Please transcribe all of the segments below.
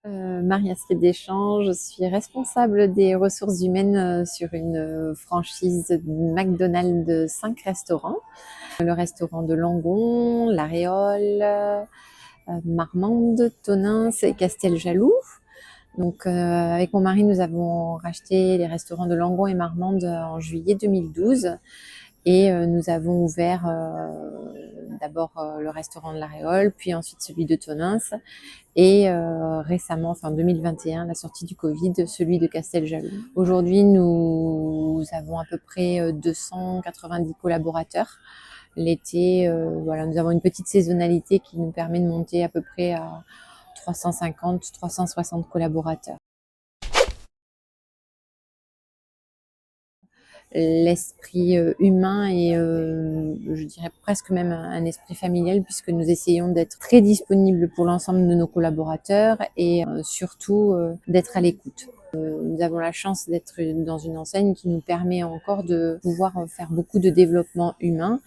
Marie-Astrid Deschamps, je suis responsable des ressources humaines sur une franchise McDonald's de 5 restaurants. Le restaurant de Langon, La Réole, Marmande, Tonins et Casteljaloux. Donc, avec mon mari, nous avons racheté les restaurants de Langon et Marmande en juillet 2012 et nous avons ouvert d'abord le restaurant de La Réole, puis ensuite celui de Tonins et récemment, enfin 2021, la sortie du Covid, celui de Casteljaloux. Aujourd'hui, nous avons à peu près 290 collaborateurs. L'été, voilà, nous avons une petite saisonnalité qui nous permet de monter à peu près à 350-360 collaborateurs. L'esprit humain et je dirais presque même un esprit familial, puisque nous essayons d'être très disponibles pour l'ensemble de nos collaborateurs et surtout d'être à l'écoute. Nous avons la chance d'être dans une enseigne qui nous permet encore de pouvoir faire beaucoup de développement humain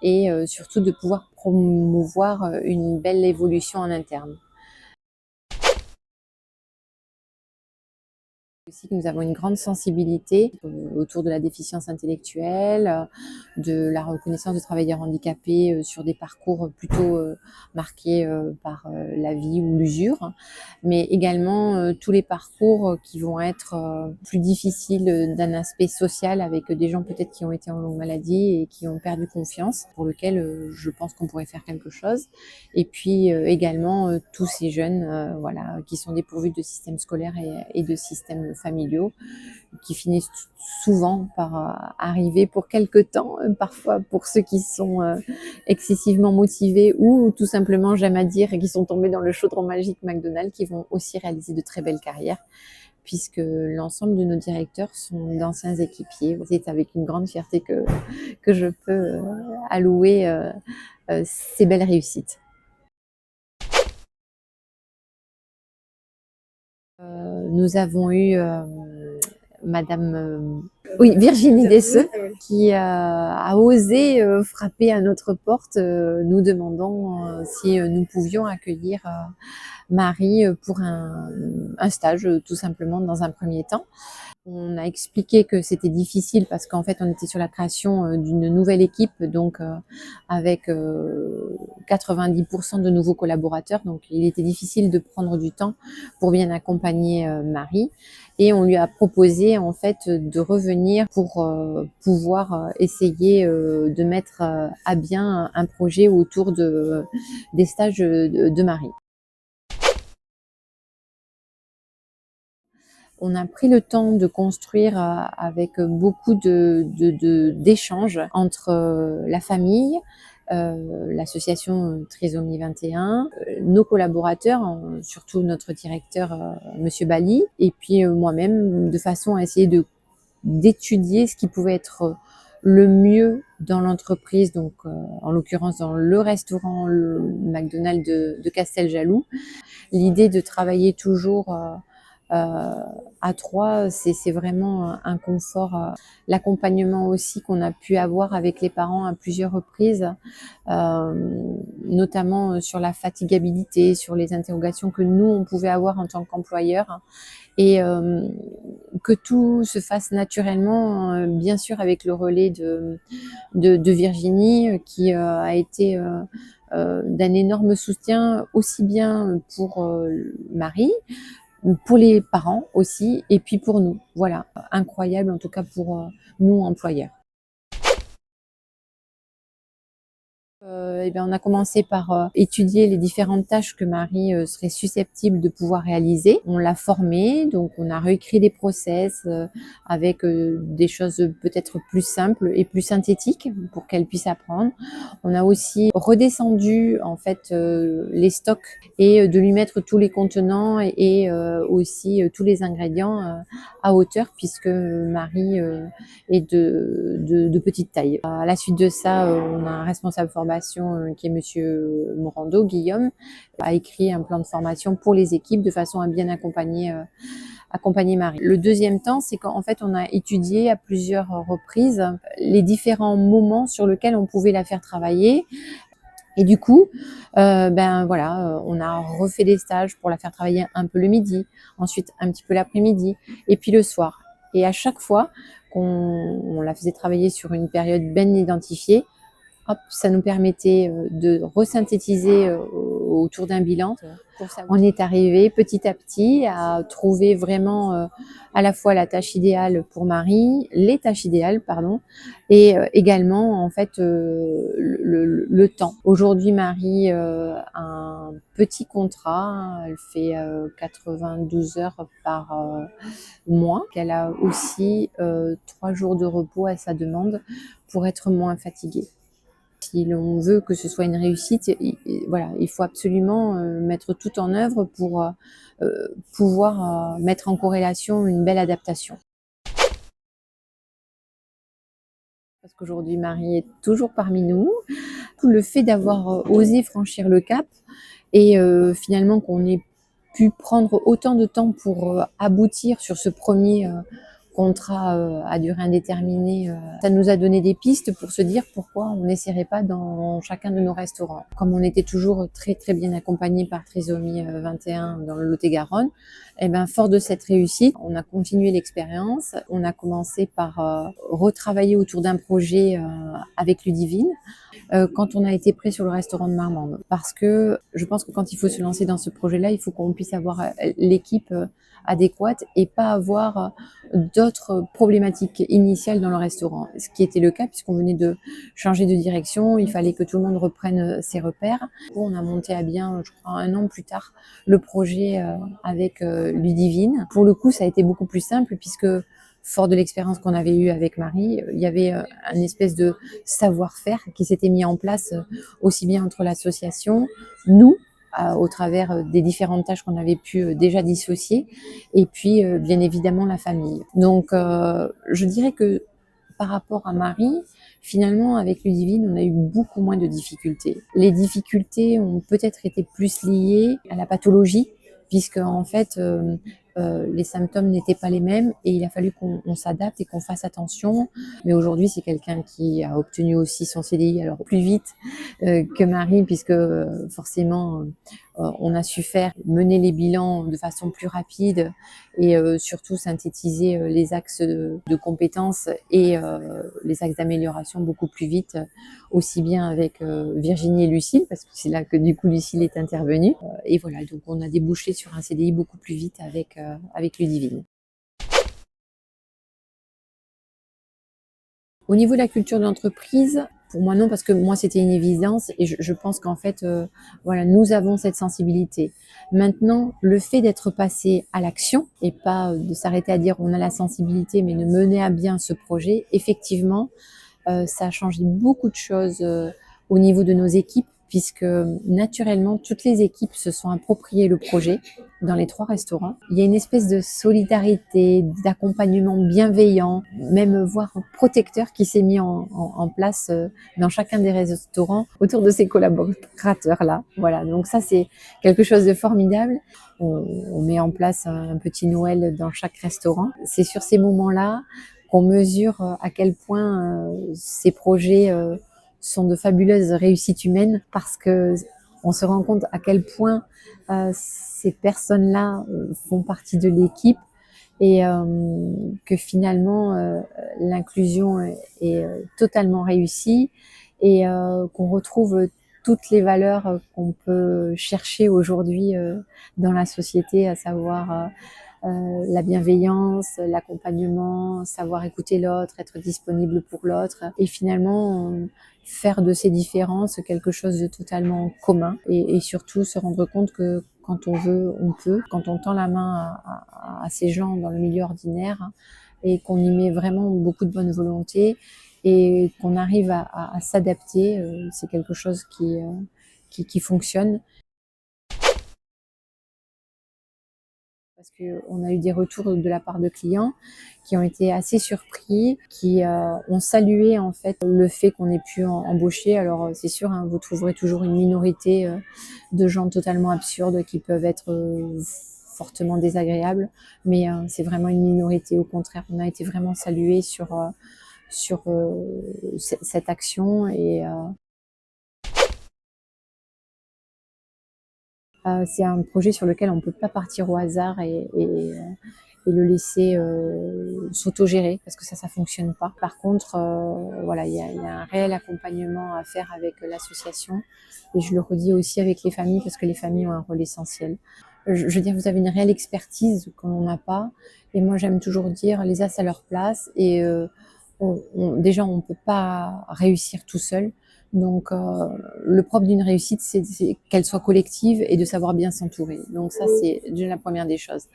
et surtout de pouvoir promouvoir une belle évolution en interne. Aussi que nous avons une grande sensibilité autour de la déficience intellectuelle, de la reconnaissance de travailleurs handicapés sur des parcours plutôt marqués par la vie ou l'usure, mais également tous les parcours qui vont être plus difficiles d'un aspect social, avec des gens peut-être qui ont été en longue maladie et qui ont perdu confiance, pour lequel je pense qu'on pourrait faire quelque chose. Et puis également tous ces jeunes voilà, qui sont dépourvus de système scolaire et de système familiaux, qui finissent souvent par arriver pour quelque temps, parfois pour ceux qui sont excessivement motivés ou tout simplement, j'aime à dire, qui sont tombés dans le chaudron magique McDonald's, qui vont aussi réaliser de très belles carrières, puisque l'ensemble de nos directeurs sont d'anciens équipiers. C'est avec une grande fierté que je peux allouer ces belles réussites. Nous avons eu Madame Virginie Desseux, qui a osé frapper à notre porte, nous demandant si nous pouvions accueillir Marie pour un stage, tout simplement, dans un premier temps. On a expliqué que c'était difficile parce qu'en fait, on était sur la création d'une nouvelle équipe, donc avec 90% de nouveaux collaborateurs. Donc, il était difficile de prendre du temps pour bien accompagner Marie. Et on lui a proposé en fait de revenir pour pouvoir essayer de mettre à bien un projet autour des stages de Marie. On a pris le temps de construire avec beaucoup d'échanges entre la famille, l'association Trisomie 21, nos collaborateurs, surtout notre directeur Monsieur Bali, et puis moi-même, de façon à essayer d'étudier ce qui pouvait être le mieux dans l'entreprise, donc en l'occurrence dans le restaurant le McDonald's de Casteljaloux. L'idée de travailler toujours à 3, c'est vraiment un confort. L'accompagnement aussi qu'on a pu avoir avec les parents à plusieurs reprises, notamment sur la fatigabilité, sur les interrogations que nous, on pouvait avoir en tant qu'employeur, et que tout se fasse naturellement, bien sûr avec le relais de Virginie, qui a été d'un énorme soutien, aussi bien pour Marie, pour les parents aussi, et puis pour nous. Voilà, incroyable en tout cas pour nous employeurs. On a commencé par étudier les différentes tâches que Marie serait susceptible de pouvoir réaliser. On l'a formée, donc on a réécrit des process avec des choses peut-être plus simples et plus synthétiques pour qu'elle puisse apprendre. On a aussi redescendu en fait les stocks et de lui mettre tous les contenants et aussi tous les ingrédients à hauteur, puisque Marie est de petite taille. À la suite de ça, on a un responsable formation qui est Monsieur Morando, Guillaume, a écrit un plan de formation pour les équipes de façon à bien accompagner Marie. Le deuxième temps, c'est qu'en fait, on a étudié à plusieurs reprises les différents moments sur lesquels on pouvait la faire travailler. Et du coup, ben voilà, on a refait des stages pour la faire travailler un peu le midi, ensuite un petit peu l'après-midi et puis le soir. Et à chaque fois qu'on la faisait travailler sur une période bien identifiée, hop, ça nous permettait de resynthétiser autour d'un bilan. On est arrivé petit à petit à trouver vraiment à la fois la tâche idéale pour Marie, les tâches idéales, pardon, et également en fait le temps. Aujourd'hui, Marie a un petit contrat, elle fait 92 heures par mois. Elle a aussi 3 jours de repos à sa demande pour être moins fatiguée. Si l'on veut que ce soit une réussite, voilà, il faut absolument mettre tout en œuvre pour pouvoir mettre en corrélation une belle adaptation. Parce qu'aujourd'hui, Marie est toujours parmi nous. Le fait d'avoir osé franchir le cap et finalement qu'on ait pu prendre autant de temps pour aboutir sur ce premier contrat à durée indéterminée, ça nous a donné des pistes pour se dire pourquoi on n'essaierait pas dans chacun de nos restaurants. Comme on était toujours très très bien accompagnés par Trisomie 21 dans le Lot-et-Garonne, et ben fort de cette réussite, on a continué l'expérience. On a commencé par retravailler autour d'un projet avec Ludivine. Quand on a été pris sur le restaurant de Marmande. Parce que je pense que quand il faut se lancer dans ce projet-là, il faut qu'on puisse avoir l'équipe adéquate et pas avoir d'autres problématiques initiales dans le restaurant. Ce qui était le cas puisqu'on venait de changer de direction, il fallait que tout le monde reprenne ses repères. On a monté à bien, je crois, 1 an plus tard, le projet avec Ludivine. Pour le coup, ça a été beaucoup plus simple puisque fort de l'expérience qu'on avait eue avec Marie, il y avait une espèce de savoir-faire qui s'était mis en place aussi bien entre l'association, nous, au travers des différentes tâches qu'on avait pu déjà dissocier, et puis bien évidemment la famille. Donc je dirais que par rapport à Marie, finalement avec Ludivine, on a eu beaucoup moins de difficultés. Les difficultés ont peut-être été plus liées à la pathologie, puisque en fait les symptômes n'étaient pas les mêmes et il a fallu qu'on s'adapte et qu'on fasse attention. Mais aujourd'hui, c'est quelqu'un qui a obtenu aussi son CDI, alors plus vite que Marie, puisque forcément, on a su faire mener les bilans de façon plus rapide et surtout synthétiser les axes de compétences et les axes d'amélioration beaucoup plus vite, aussi bien avec Virginie et Lucille, parce que c'est là que du coup Lucille est intervenue. Et voilà, donc on a débouché sur un CDI beaucoup plus vite avec Ludivine. Au niveau de la culture d'entreprise, pour moi non, parce que moi c'était une évidence et je pense qu'en fait, voilà, nous avons cette sensibilité. Maintenant, le fait d'être passé à l'action et pas de s'arrêter à dire on a la sensibilité, mais de mener à bien ce projet, effectivement, ça a changé beaucoup de choses au niveau de nos équipes, puisque naturellement, toutes les équipes se sont appropriées le projet dans les 3 restaurants. Il y a une espèce de solidarité, d'accompagnement bienveillant, même voire protecteur qui s'est mis en place dans chacun des restaurants autour de ces collaborateurs-là. Voilà, donc ça c'est quelque chose de formidable. On met en place un petit Noël dans chaque restaurant. C'est sur ces moments-là qu'on mesure à quel point ces projets sont de fabuleuses réussites humaines, parce que on se rend compte à quel point ces personnes-là font partie de l'équipe et que finalement l'inclusion est totalement réussie et qu'on retrouve toutes les valeurs qu'on peut chercher aujourd'hui dans la société, à savoir la bienveillance, l'accompagnement, savoir écouter l'autre, être disponible pour l'autre et finalement faire de ces différences quelque chose de totalement commun et surtout se rendre compte que quand on veut, on peut. Quand on tend la main à ces gens dans le milieu ordinaire et qu'on y met vraiment beaucoup de bonne volonté et qu'on arrive à s'adapter, c'est quelque chose qui fonctionne. Parce qu'on a eu des retours de la part de clients qui ont été assez surpris, qui ont salué en fait le fait qu'on ait pu embaucher. Alors c'est sûr, hein, vous trouverez toujours une minorité de gens totalement absurdes qui peuvent être fortement désagréables, mais c'est vraiment une minorité. Au contraire, on a été vraiment salués sur cette action et C'est un projet sur lequel on ne peut pas partir au hasard et le laisser s'autogérer parce que ça fonctionne pas. Par contre, voilà, il y a un réel accompagnement à faire avec l'association et je le redis aussi avec les familles parce que les familles ont un rôle essentiel. Je veux dire, vous avez une réelle expertise qu'on n'a pas et moi j'aime toujours dire les as à leur place et déjà on peut pas réussir tout seul. Donc, le propre d'une réussite, c'est qu'elle soit collective et de savoir bien s'entourer. Donc ça, c'est déjà la première des choses.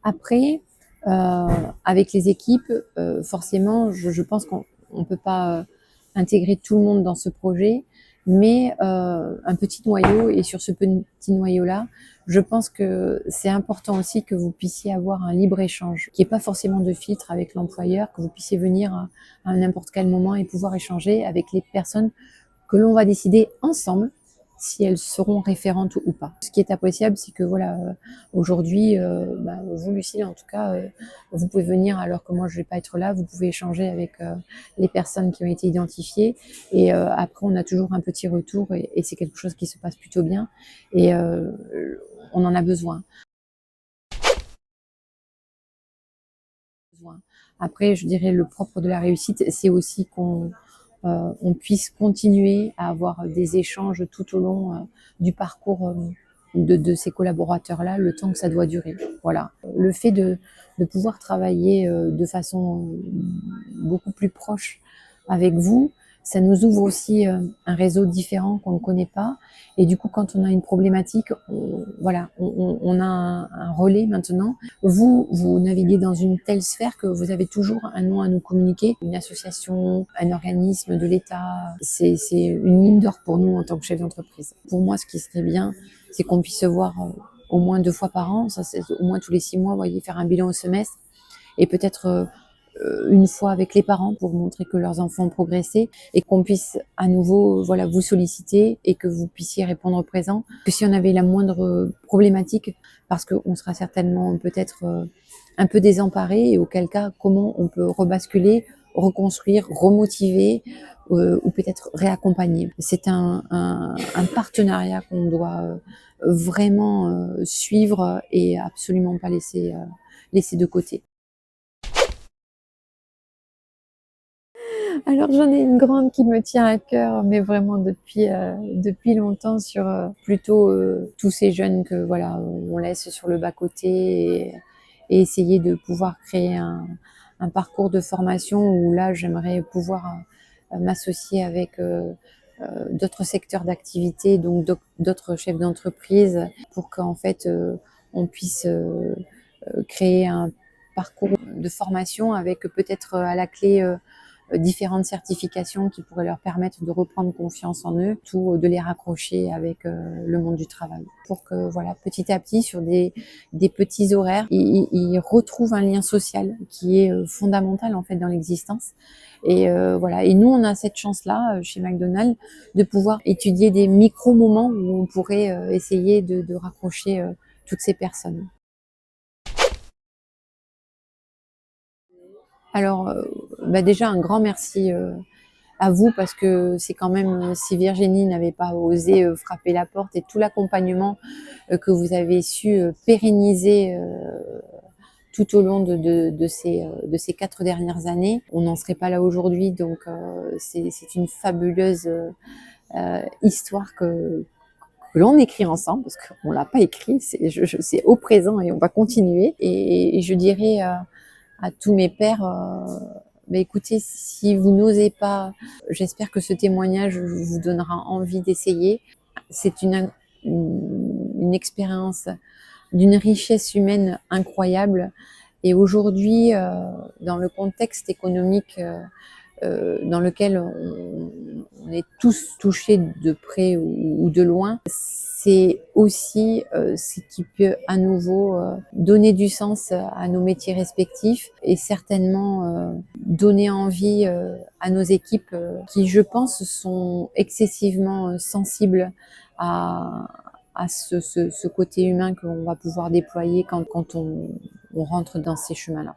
Après, avec les équipes, forcément, je pense qu'on ne peut pas intégrer tout le monde dans ce projet, mais un petit noyau, et sur ce petit noyau-là, je pense que c'est important aussi que vous puissiez avoir un libre échange, qu'il n'y ait pas forcément de filtre avec l'employeur, que vous puissiez venir à n'importe quel moment et pouvoir échanger avec les personnes que l'on va décider ensemble si elles seront référentes ou pas. Ce qui est appréciable, c'est que voilà, aujourd'hui, vous, Lucille, en tout cas, vous pouvez venir alors que moi je vais pas être là. Vous pouvez échanger avec les personnes qui ont été identifiées et après on a toujours un petit retour et c'est quelque chose qui se passe plutôt bien et on en a besoin. Après, je dirais le propre de la réussite, c'est aussi qu'on on puisse continuer à avoir des échanges tout au long du parcours de ces collaborateurs-là, le temps que ça doit durer. Voilà. Le fait de pouvoir travailler de façon beaucoup plus proche avec vous, ça nous ouvre aussi un réseau différent qu'on ne connaît pas. Et du coup, quand on a une problématique, on a un relais maintenant. Vous naviguez dans une telle sphère que vous avez toujours un nom à nous communiquer. Une association, un organisme de l'État, c'est une mine d'or pour nous en tant que chef d'entreprise. Pour moi, ce qui serait bien, c'est qu'on puisse se voir au moins 2 fois par an, ça c'est au moins tous les 6 mois, voyez, faire un bilan au semestre et peut-être une fois avec les parents pour montrer que leurs enfants ont progressé et qu'on puisse à nouveau voilà vous solliciter et que vous puissiez répondre présent. Que si on avait la moindre problématique, parce qu'on sera certainement peut-être un peu désemparé et auquel cas comment on peut rebasculer, reconstruire, remotiver ou peut-être réaccompagner. C'est un partenariat qu'on doit vraiment suivre et absolument pas laisser de côté. Alors j'en ai une grande qui me tient à cœur, mais vraiment depuis longtemps sur plutôt tous ces jeunes que voilà on laisse sur le bas-côté et essayer de pouvoir créer un parcours de formation où là j'aimerais pouvoir m'associer avec d'autres secteurs d'activité, donc d'autres chefs d'entreprise pour qu'en fait on puisse créer un parcours de formation avec peut-être à la clé différentes certifications qui pourraient leur permettre de reprendre confiance en eux, tout de les raccrocher avec le monde du travail. Pour que voilà, petit à petit, sur des petits horaires, ils retrouvent un lien social qui est fondamental en fait dans l'existence. Et voilà. Et nous, on a cette chance-là chez McDonald's de pouvoir étudier des micro-moments où on pourrait essayer de raccrocher toutes ces personnes. Alors, déjà un grand merci à vous parce que c'est quand même si Virginie n'avait pas osé frapper la porte et tout l'accompagnement que vous avez su pérenniser tout au long de ces 4 dernières années, on n'en serait pas là aujourd'hui. Donc c'est une fabuleuse histoire que l'on écrit ensemble parce qu'on l'a pas écrit, c'est au présent et on va continuer. Et je dirais à tous mes pairs, écoutez, si vous n'osez pas, j'espère que ce témoignage vous donnera envie d'essayer. C'est une expérience d'une richesse humaine incroyable. Et aujourd'hui, dans le contexte économique dans lequel on est tous touchés de près ou de loin, c'est aussi ce qui peut à nouveau donner du sens à nos métiers respectifs et certainement donner envie à nos équipes qui, je pense, sont excessivement sensibles à, ce côté humain qu'on va pouvoir déployer quand on rentre dans ces chemins-là.